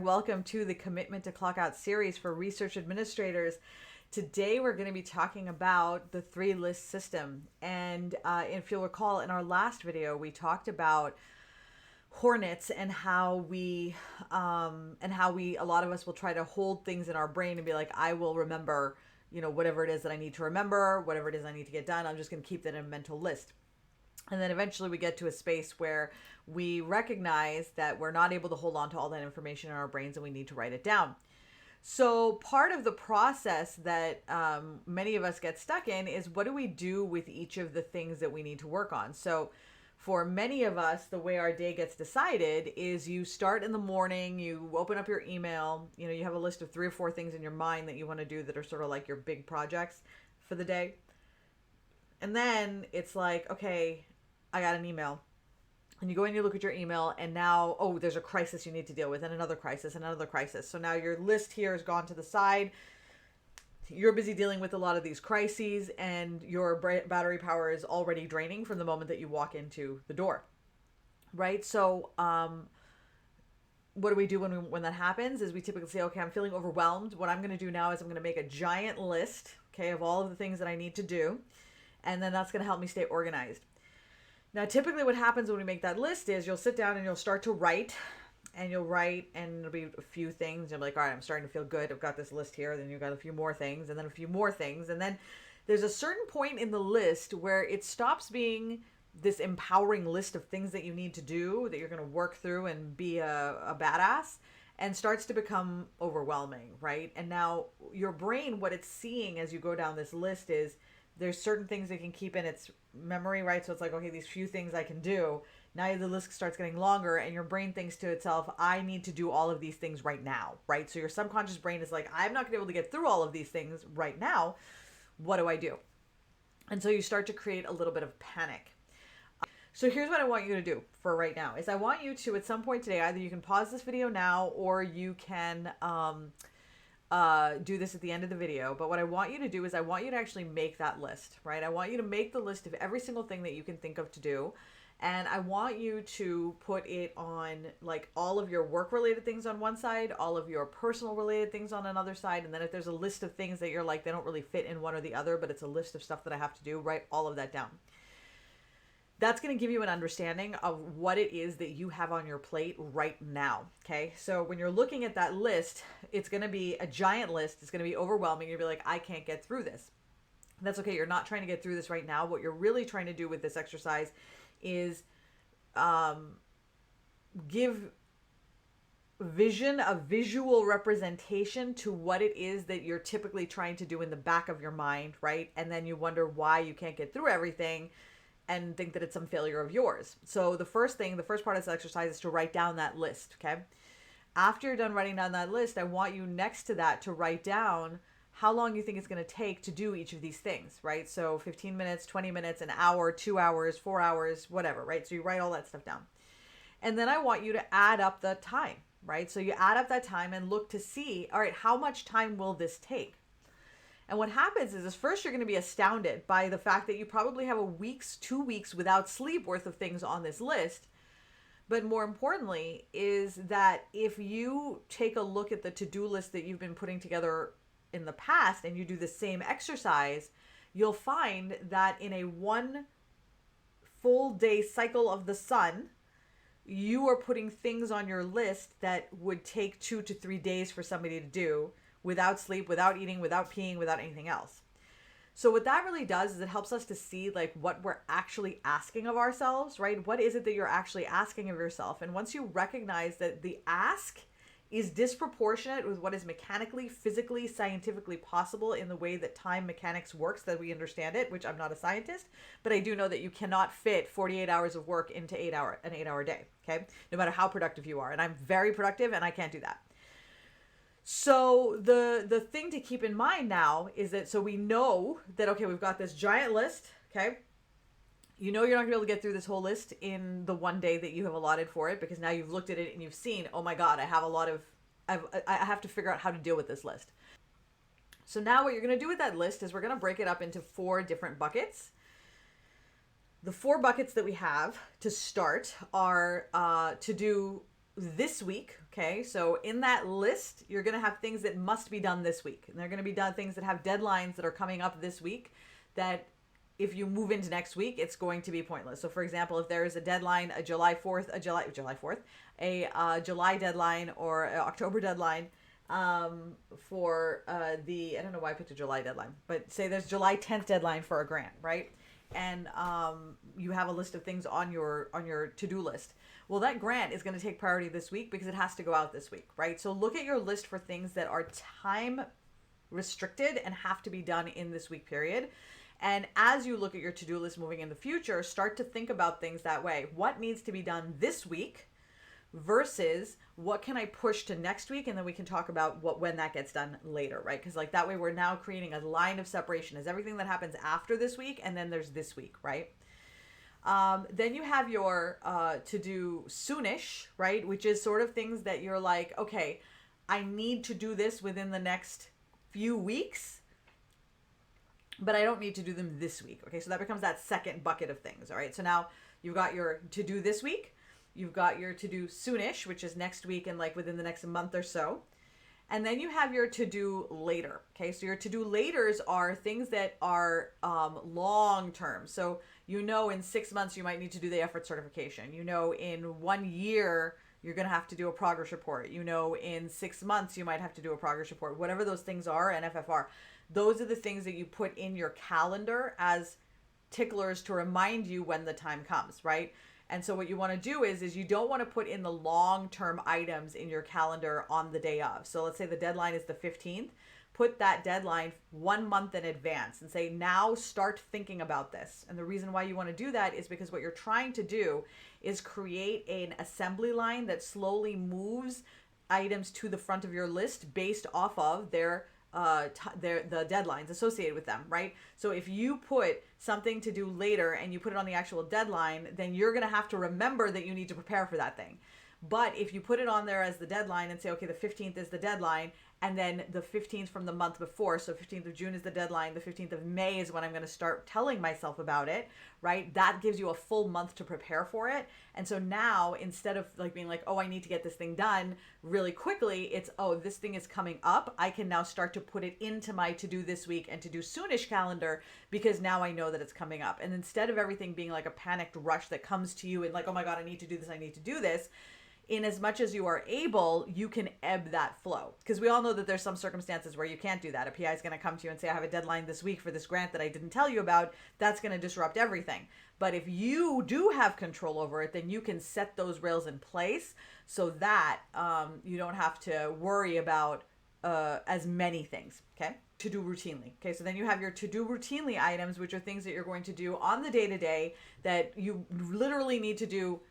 welcome to the Commitment to Clock Out series for research administrators. Today we're going to be talking about the 3-list system. And if you'll recall, in our last video, we talked about hornets and how a lot of us will try to hold things in our brain and be like, I will remember, whatever it is that I need to remember, whatever it is I need to get done. I'm just going to keep that in a mental list. And then eventually we get to a space where we recognize that we're not able to hold on to all that information in our brains and we need to write it down. So part of the process that many of us get stuck in is, what do we do with each of the things that we need to work on? So for many of us, the way our day gets decided is you start in the morning, you open up your email, you have a list of 3 or 4 things in your mind that you want to do that are sort of like your big projects for the day. And then it's like, okay, I got an email. And you go and you look at your email, and now, there's a crisis you need to deal with, and another crisis, and another crisis. So now your list here has gone to the side. You're busy dealing with a lot of these crises, and your battery power is already draining from the moment that you walk into the door, right? So what do we do when that happens is we typically say, okay, I'm feeling overwhelmed. What I'm going to do now is I'm going to make a giant list, okay, of all of the things that I need to do, and then that's going to help me stay organized. Now, typically what happens when we make that list is you'll sit down and you'll start to write, and you'll write, and it'll be a few things. You'll be like, all right, I'm starting to feel good. I've got this list here. Then you've got a few more things, and then a few more things. And then there's a certain point in the list where it stops being this empowering list of things that you need to do, that you're going to work through and be a badass, and starts to become overwhelming, right? And now your brain, what it's seeing as you go down this list is, there's certain things it can keep in its memory, right? So it's like, okay, these few things I can do. Now the list starts getting longer, and your brain thinks to itself, I need to do all of these things right now, right? So your subconscious brain is like, I'm not going to be able to get through all of these things right now. What do I do? And so you start to create a little bit of panic. So here's what I want you to do for right now is I want you to, at some point today, either you can pause this video now, or you can do this at the end of the video. But what I want you to do is I want you to actually make that list, right? I want you to make the list of every single thing that you can think of to do. And I want you to put it on like all of your work related things on one side, all of your personal related things on another side. And then if there's a list of things that you're like, they don't really fit in one or the other, but it's a list of stuff that I have to do, write all of that down. That's going to give you an understanding of what it is that you have on your plate right now. Okay. So when you're looking at that list, it's going to be a giant list. It's going to be overwhelming. You'll be like, I can't get through this. That's okay. You're not trying to get through this right now. What you're really trying to do with this exercise is give a visual representation to what it is that you're typically trying to do in the back of your mind, right? And then you wonder why you can't get through everything and think that it's some failure of yours. So the first part of this exercise is to write down that list, okay? After you're done writing down that list, I want you next to that to write down how long you think it's going to take to do each of these things, right? So 15 minutes, 20 minutes, an hour, 2 hours, 4 hours, whatever, right? So you write all that stuff down. And then I want you to add up the time, right? So you add up that time and look to see, all right, how much time will this take? And what happens is first you're going to be astounded by the fact that you probably have 2 weeks without sleep worth of things on this list. But more importantly is that if you take a look at the to-do list that you've been putting together in the past and you do the same exercise, you'll find that in a 1 full day cycle of the sun, you are putting things on your list that would take 2 to 3 days for somebody to do, without sleep, without eating, without peeing, without anything else. So what that really does is it helps us to see like what we're actually asking of ourselves, right? What is it that you're actually asking of yourself? And once you recognize that the ask is disproportionate with what is mechanically, physically, scientifically possible in the way that time mechanics works, that we understand it, which I'm not a scientist, but I do know that you cannot fit 48 hours of work into an 8-hour day, okay? No matter how productive you are. And I'm very productive and I can't do that. So the thing to keep in mind now is that, so we know that, okay, we've got this giant list, okay? You know you're not going to be able to get through this whole list in the one day that you have allotted for it, because now you've looked at it and you've seen, oh my God, I have to figure out how to deal with this list. So now what you're going to do with that list is we're going to break it up into 4 different buckets. The 4 buckets that we have to start are to do this week. Okay, so in that list, you're going to have things that must be done this week. And they're going to be done things that have deadlines that are coming up this week that if you move into next week, it's going to be pointless. So for example, if there is a deadline, a July 4th, a July 4th, a July deadline or an October deadline, for I don't know why I picked a July deadline, but say there's July 10th deadline for a grant, right? And you have a list of things on your to-do list. Well, that grant is going to take priority this week because it has to go out this week, right? So look at your list for things that are time restricted and have to be done in this week period. And as you look at your to-do list moving in the future, start to think about things that way. What needs to be done this week versus what can I push to next week? And then we can talk about when that gets done later, right? Because like that way we're now creating a line of separation as everything that happens after this week, and then there's this week, right? Then you have your to do soonish, right? Which is sort of things that you're like, okay, I need to do this within the next few weeks, but I don't need to do them this week. Okay, so that becomes that second bucket of things. All right, so now you've got your to do this week, you've got your to do soonish, which is next week and like within the next month or so. And then you have your to do later. Okay, so your to do laters are things that are long term. So in 6 months you might need to do the effort certification. In 1 year you're going to have to do a progress report. In 6 months you might have to do a progress report. Whatever those things are, and FFR. Those are the things that you put in your calendar as ticklers to remind you when the time comes, right? And so what you want to do is you don't want to put in the long-term items in your calendar on the day of. So let's say the deadline is the 15th. Put that deadline 1 month in advance and say, now start thinking about this. And the reason why you want to do that is because what you're trying to do is create an assembly line that slowly moves items to the front of your list based off of the deadlines associated with them, right? So if you put something to do later and you put it on the actual deadline, then you're going to have to remember that you need to prepare for that thing. But if you put it on there as the deadline and say, okay, the 15th is the deadline, and then the 15th from the month before, so 15th of June is the deadline, the 15th of May is when I'm going to start telling myself about it, right? That gives you a full month to prepare for it. And so now, instead of like being like, oh, I need to get this thing done really quickly, it's, oh, this thing is coming up. I can now start to put it into my to-do this week and to-do soonish calendar because now I know that it's coming up. And instead of everything being like a panicked rush that comes to you and like, oh my God, I need to do this, I need to do this, in as much as you are able, you can ebb that flow. Because we all know that there's some circumstances where you can't do that. A PI is going to come to you and say, I have a deadline this week for this grant that I didn't tell you about. That's going to disrupt everything. But if you do have control over it, then you can set those rails in place so that you don't have to worry about as many things, okay? To do routinely. Okay, so then you have your to do routinely items, which are things that you're going to do on the day-to-day that you literally need to do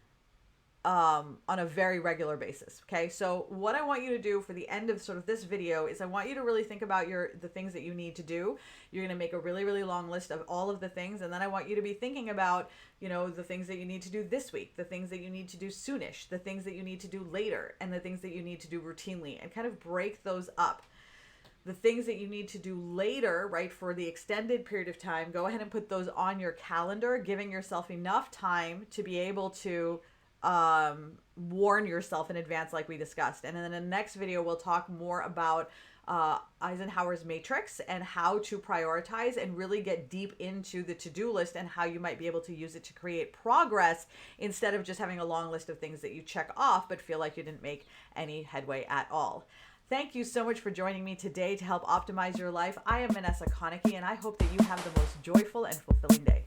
on a very regular basis. Okay, so what I want you to do for the end of sort of this video is I want you to really think about the things that you need to do. You're going to make a really, really long list of all of the things, and then I want you to be thinking about, the things that you need to do this week, the things that you need to do soonish, the things that you need to do later, and the things that you need to do routinely, and kind of break those up. The things that you need to do later, right, for the extended period of time, go ahead and put those on your calendar, giving yourself enough time to be able to warn yourself in advance like we discussed. And then in the next video, we'll talk more about Eisenhower's Matrix and how to prioritize and really get deep into the to-do list and how you might be able to use it to create progress instead of just having a long list of things that you check off but feel like you didn't make any headway at all. Thank you so much for joining me today to help optimize your life. I am Vanessa Konecki, and I hope that you have the most joyful and fulfilling day.